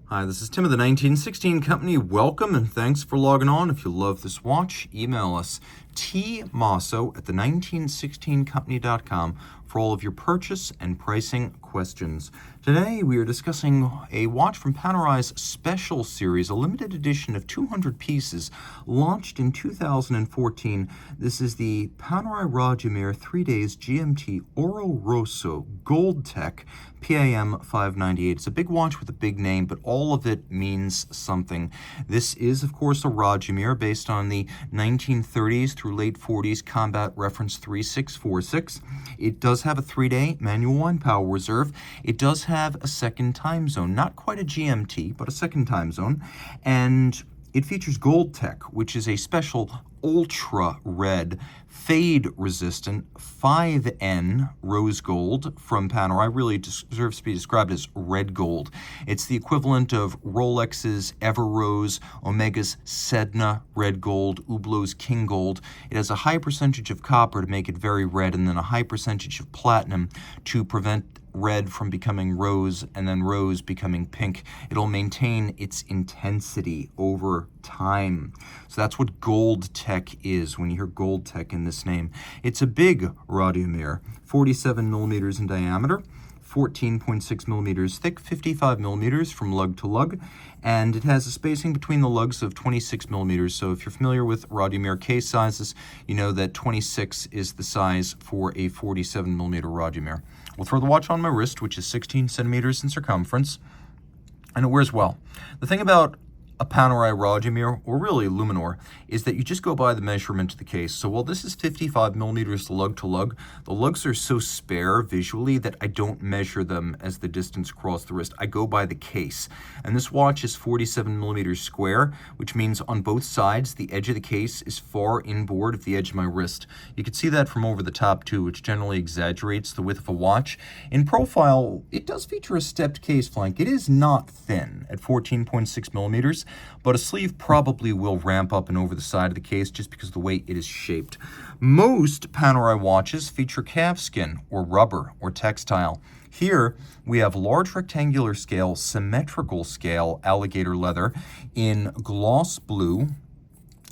Hi, this is Tim of the 1916 Company. Welcome and thanks for logging on. If you love this watch, email us tmosso at the1916company.com for all of your purchase and pricing questions. Today we are discussing a watch from Panerai's Special Series, a limited edition of 200 pieces, launched in 2014. This is the Panerai Radomir 3 Days GMT Oro Rosso goldtech PAM 598. It's a big watch with a big name, but all of it means something. This is, of course, a Radomir based on the 1930s through late 40s combat reference 3646. It does have a 3-day manual wind power reserve. It does have a second time zone, not quite a GMT, but a second time zone, and it features goldtech, which is a special ultra red fade resistant 5N rose gold from Panerai. Really deserves to be described as red gold. It's the equivalent of Rolex's Ever Rose, Omega's Sedna red gold, Hublot's King gold. It has a high percentage of copper to make it very red, and then a high percentage of platinum to prevent red from becoming rose and then rose becoming pink. It'll maintain its intensity over time. So that's what goldtech is when you hear goldtech in this name. It's a big Radomir, 47 millimeters in diameter, 14.6 millimeters thick, 55 millimeters from lug to lug, and it has a spacing between the lugs of 26 millimeters. So if you're familiar with Radomir case sizes, you know that 26 is the size for a 47 millimeter Radomir. We'll throw the watch on my wrist, which is 16 centimeters in circumference, and it wears well. The thing about a Panerai Radomir, or really Luminor, is that you just go by the measurement of the case. So while this is 55 millimeters lug to lug, the lugs are so spare visually that I don't measure them as the distance across the wrist. I go by the case. And this watch is 47 millimeters square, which means on both sides, the edge of the case is far inboard of the edge of my wrist. You can see that from over the top too, which generally exaggerates the width of a watch. In profile, it does feature a stepped case flank. It is not thin at 14.6 millimeters, but a sleeve probably will ramp up and over the side of the case just because of the way it is shaped. Most Panerai watches feature calfskin or rubber or textile. Here we have large rectangular scale, symmetrical scale alligator leather in gloss blue.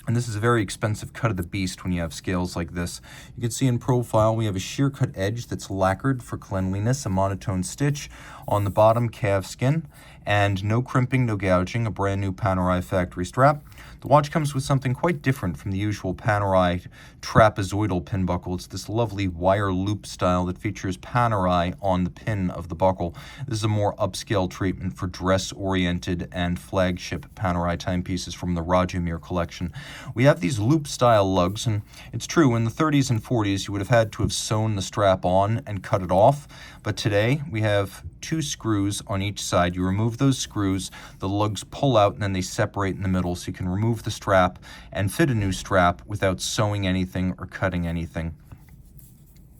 And this is a very expensive cut of the beast when you have scales like this. You can see in profile we have a sheer cut edge that's lacquered for cleanliness, a monotone stitch on the bottom calfskin, and no crimping, no gouging, a brand new Panerai factory strap. The watch comes with something quite different from the usual Panerai trapezoidal pin buckle. It's this lovely wire loop style that features Panerai on the pin of the buckle. This is a more upscale treatment for dress-oriented and flagship Panerai timepieces from the Radomir collection. We have these loop-style lugs, and it's true, in the 30s and 40s, you would have had to have sewn the strap on and cut it off, but today we have 2 screws on each side. You remove those screws, the lugs pull out, and then they separate in the middle, so you can remove the strap and fit a new strap without sewing anything or cutting anything.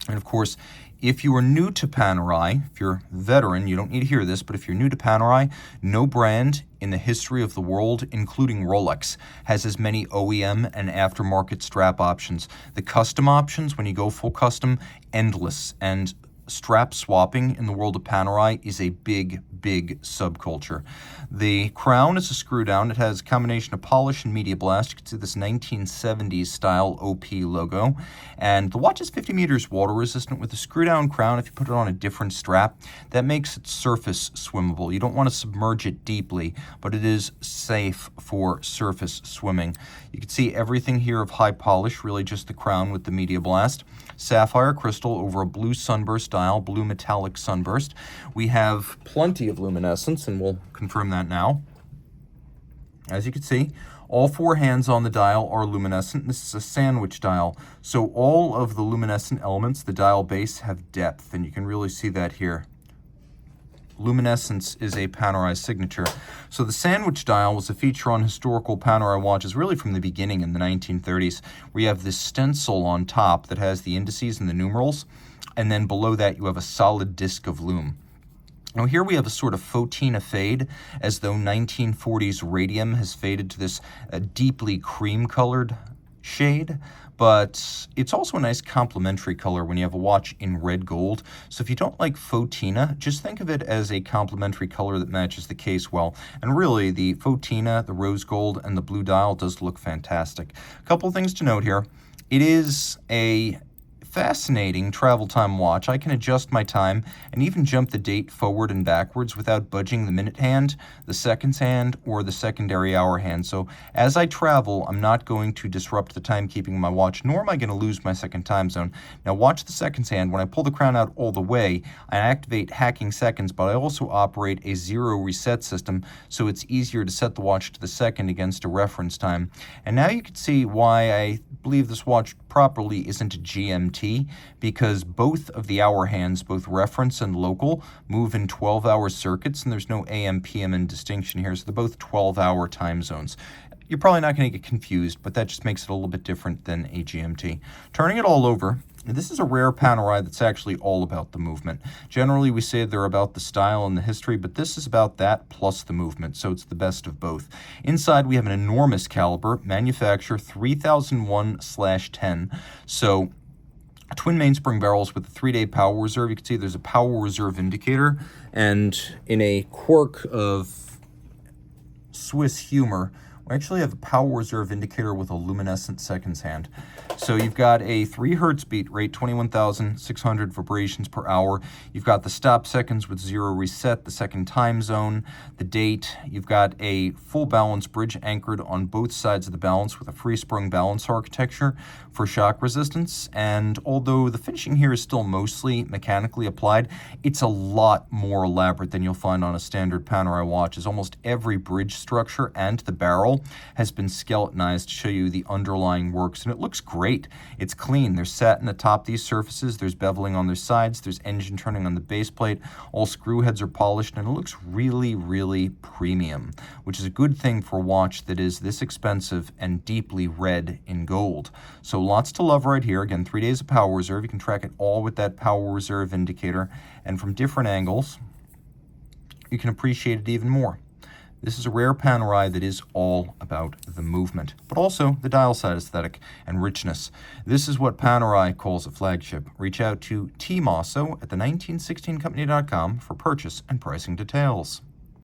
And of course, if you are new to Panerai, if you're a veteran, you don't need to hear this, but if you're new to Panerai, no brand in the history of the world, including Rolex, has as many OEM and aftermarket strap options. The custom options, when you go full custom, endless, and strap swapping in the world of Panerai is a big subculture. The crown is a screw down. It has a combination of polish and media blast. You can see this 1970s style OP logo. And the watch is 50 meters water resistant with a screw down crown. If you put it on a different strap, that makes it surface swimmable. You don't want to submerge it deeply, but it is safe for surface swimming. You can see everything here of high polish, really just the crown with the media blast. Sapphire crystal over a blue sunburst dial, blue metallic sunburst. We have plenty of luminescence, and we'll confirm that now. As you can see, all 4 hands on the dial are luminescent. This is a sandwich dial, so all of the luminescent elements, the dial base, have depth, and you can really see that here. Luminescence is a Panerai signature. So the sandwich dial was a feature on historical Panerai watches really from the beginning in the 1930s, where you have this stencil on top that has the indices and the numerals, and then below that you have a solid disc of lume. Now here we have a sort of photina fade, as though 1940s radium has faded to this deeply cream-colored shade, but it's also a nice complementary color when you have a watch in red gold. So if you don't like Fotina, just think of it as a complementary color that matches the case well. And really, the Fotina, the rose gold, and the blue dial does look fantastic. A couple of things to note here. It is a fascinating travel time watch. I can adjust my time and even jump the date forward and backwards without budging the minute hand, the seconds hand, or the secondary hour hand. So as I travel, I'm not going to disrupt the timekeeping of my watch, nor am I going to lose my second time zone. Now watch the seconds hand. When I pull the crown out all the way, I activate hacking seconds, but I also operate a zero reset system, so it's easier to set the watch to the second against a reference time. And now you can see why I believe this watch properly isn't a GMT, because both of the hour hands, both reference and local, move in 12-hour circuits, and there's no AM, PM in distinction here, so they're both 12-hour time zones. You're probably not going to get confused, but that just makes it a little bit different than a GMT. Turning it all over, this is a rare Panerai that's actually all about the movement. Generally, we say they're about the style and the history, but this is about that plus the movement, so it's the best of both. Inside, we have an enormous caliber, manufacturer 3001/10. So twin mainspring barrels with a 3-day power reserve. You can see there's a power reserve indicator, and in a quirk of Swiss humor, we actually have a power reserve indicator with a luminescent seconds hand. So you've got a 3 hertz beat rate, 21,600 vibrations per hour. You've got the stop seconds with zero reset, the second time zone, the date. You've got a full balance bridge anchored on both sides of the balance with a free sprung balance architecture for shock resistance. And although the finishing here is still mostly mechanically applied, it's a lot more elaborate than you'll find on a standard Panerai watch, as almost every bridge structure and the barrel has been skeletonized to show you the underlying works, and it looks great. It's clean. There's satin atop these surfaces, there's beveling on their sides, there's engine turning on the base plate, all screw heads are polished, and it looks really, really premium, which is a good thing for a watch that is this expensive and deeply red in gold. So lots to love right here. Again, 3 days of power reserve. You can track it all with that power reserve indicator, and from different angles, you can appreciate it even more. This is a rare Panerai that is all about the movement, but also the dial side aesthetic and richness. This is what Panerai calls a flagship. Reach out to Team Mosso at the 1916company.com for purchase and pricing details.